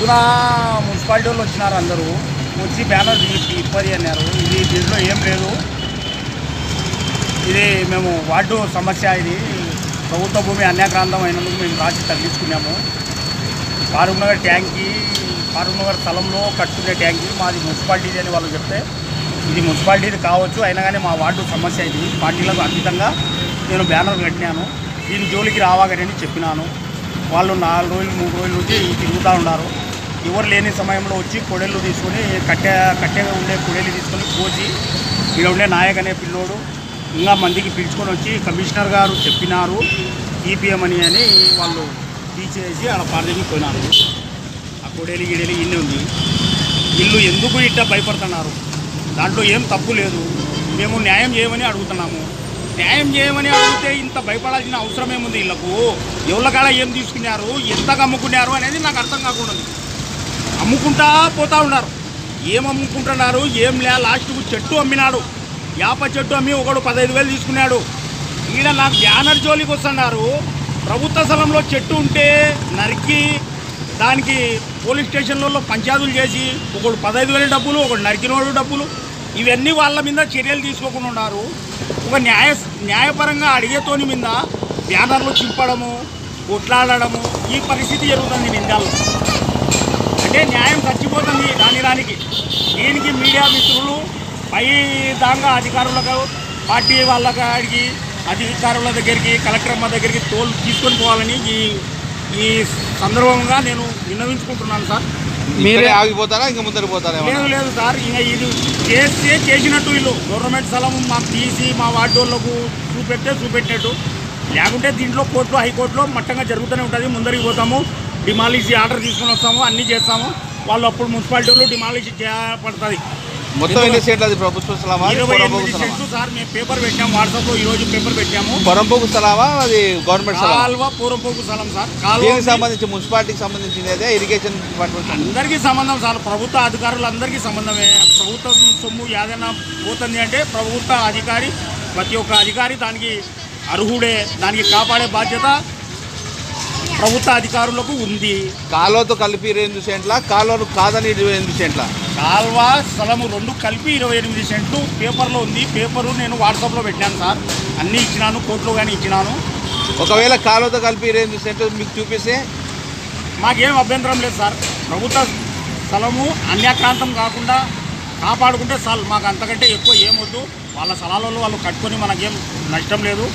పొద్దున మున్సిపాలిటీ వాళ్ళు వచ్చినారు, అందరూ వచ్చి బ్యానర్ ఇప్పది అన్నారు. ఇది దీంట్లో ఏం లేదు, ఇది మేము వార్డు సమస్య, ఇది ప్రభుత్వ భూమి అన్యాక్రాంతం అయినందుకు మేము రాసి తగ్గించుకున్నాము. ఫారూక్ నగర్ స్థలంలో కట్టుకునే ట్యాంకీ మాది మున్సిపాలిటీది అని వాళ్ళు చెప్తే, ఇది మున్సిపాలిటీది కావచ్చు, అయినా కానీ మా వార్డు సమస్య ఇది, పార్టీలకు అతీతంగా నేను బ్యానర్ కట్టినాను, దీని జోలికి రావాలని చెప్పినాను. వాళ్ళు 4 రోజులు 3 రోజుల నుంచి తిరుగుతూ ఉన్నారు. ఎవరు లేని సమయంలో వచ్చి కొడేళ్ళు తీసుకొని కట్టెగా ఉండే కొడేళ్ళు తీసుకొని కోసి, ఇక్కడ ఉండే నాయక్ అనే పిల్లోడు ఇంకా మందికి పిలుచుకొని వచ్చి కమిషనర్ గారు చెప్పినారు ఈపీఎం అని వాళ్ళు తీసేసి అలా పార్టీకి పోయినారు. ఆ కొడేలి గిడేలి ఇన్ని ఉంది. ఇల్లు ఎందుకు ఇట్ట భయపడుతున్నారు? దాంట్లో ఏం తప్పు లేదు. మేము న్యాయం చేయమని అడుగుతున్నాము. న్యాయం చేయమని అడిగితే ఇంత భయపడాల్సిన అవసరం ఏముంది? ఇళ్లకు ఎవరి కాడ ఏం తీసుకున్నారు, ఎంతగా అమ్ముకున్నారు అనేది నాకు అర్థం కాకుండా అమ్ముకుంటా పోతూ ఉన్నారు. ఏం అమ్ముకుంటున్నారు ఏం లే, లాస్ట్కు చెట్టు అమ్మినాడు, యాప చెట్టు అమ్మి ఒకడు 15,000 తీసుకున్నాడు. ఈడ నాకు బ్యానర్ జోలికి వస్తున్నారు. ప్రభుత్వ స్థలంలో చెట్టు ఉంటే నరికి దానికి పోలీస్ స్టేషన్లలో పంచాయతీలు చేసి ఒకడు 15,000 డబ్బులు, ఒకడు నరికినోడు డబ్బులు, ఇవన్నీ వాళ్ళ మీద చర్యలు తీసుకోకుండా ఉన్నారు. ఒక న్యాయపరంగా అడిగేతోని మీద బ్యానర్లు చింపడము, కొట్లాడము, ఈ పరిస్థితి జరుగుతుంది నిందాలు. అంటే న్యాయం చచ్చిపోతుంది దానికి. దీనికి మీడియా మిత్రులు పై దాంగా అధికారులకు, పార్టీ వాళ్ళ కాడికి, అధికారుల దగ్గరికి, కలెక్టర్ల దగ్గరికి తీసుకొని పోవాలని ఈ సందర్భంగా నేను విన్నవించుకుంటున్నాను సార్. మీరే ఆగిపోతారా ఇంకా ముందర పోతారా? లేదు సార్, ఇంకా ఇది చేసినట్టు వీళ్ళు గవర్నమెంట్ స్థలం మాకు తీసి మా వార్డు వాళ్ళకు చూపెట్టినట్టు, లేకుంటే దీంట్లో కోర్టులో హైకోర్టులో మట్టంగా జరుగుతూనే ఉంటుంది. ముందరికి పోతాము, డిమాలిష్ ఆర్డర్ తీసుకొని వస్తాము, అన్నీ చేస్తాము. వాళ్ళు అప్పుడు మున్సిపాలిటీ వాళ్ళు డిమాలిష్ చేయబడుతుంది. మొత్తం ఎన్ని సెంట్లు అది ప్రభుత్వ స్థలమా? 28 సెంట్లు సార్. మేము పేపర్ పెట్టాము, వాట్సాప్లో ఈరోజు పేపర్ పెట్టాము. పొరంపోకు స్థలమా అది? గవర్నమెంట్ కాల్వ పూరంపోకు స్థలం సార్. దీనికి సంబంధించి మున్సిపాలిటీకి సంబంధించినదే, ఇరిగేషన్ డిపార్ట్మెంట్ అందరికీ సంబంధం సార్. ప్రభుత్వ అధికారులందరికీ సంబంధమే. ప్రభుత్వం సొమ్ము ఏదైనా పోతుంది అంటే ప్రభుత్వ అధికారి, ప్రతి ఒక్క అధికారి దానికి అర్హుడే. దానికి కాపాడే బాధ్యత ప్రభుత్వ అధికారులకు ఉంది. కాలువతో కలిపి 28 సెంట్ల, కాలువను కాదని 28 సెంట్ల, కాల్వ స్థలము 2 కలిపి 28 సెంట్లు పేపర్లో ఉంది. పేపరు నేను వాట్సాప్లో పెట్టాను సార్, అన్నీ ఇచ్చినాను, కోర్టులో కానీ ఇచ్చినాను. ఒకవేళ కాలువతో కలిపి 28 సెంట్లు మీకు చూపిస్తే మాకేం అభ్యంతరం లేదు సార్. ప్రభుత్వ స్థలము అన్యాక్రాంతం కాకుండా కాపాడుకుంటే చాలు, మాకు అంతకంటే ఎక్కువ ఏమొద్దు. వాళ్ళ స్థలాలలో వాళ్ళు కట్టుకొని మనకేం నష్టం లేదు.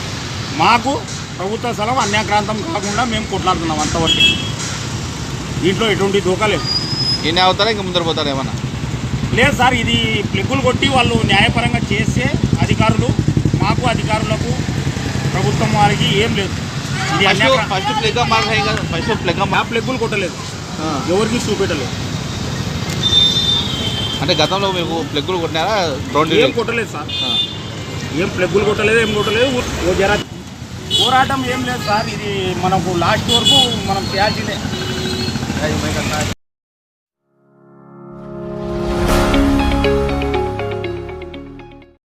మాకు ప్రభుత్వ స్థలం అన్యాక్రాంతం కాకుండా మేము కొట్లాడుతున్నాం అంతవరకు. దీంట్లో ఎటువంటి దోకా లేదు. ఈయన అవుతారా ఇంకా ముందర పోతారా ఏమన్నా? లేదు సార్, ఇది ప్లెగ్గులు కొట్టి వాళ్ళు న్యాయపరంగా చేసే అధికారులు, మాకు అధికారులకు ప్రభుత్వం వారికి ఏం లేదు. ఇది ప్లెగ్గులు కొట్టలేదు, ఎవరికి చూపెట్టలేదు. అంటే గతంలో మీకు ప్లెగ్గులు కొట్టినారా? ఏం కొట్టలేదు సార్, ఏం ప్లెగ్గులు కొట్టలేదు, ఏం కొట్టలేదు. పోరాటం ఏం లేదు సార్. ఇది మనకు లాస్ట్ వరకు మనం చేయాల్సిందే.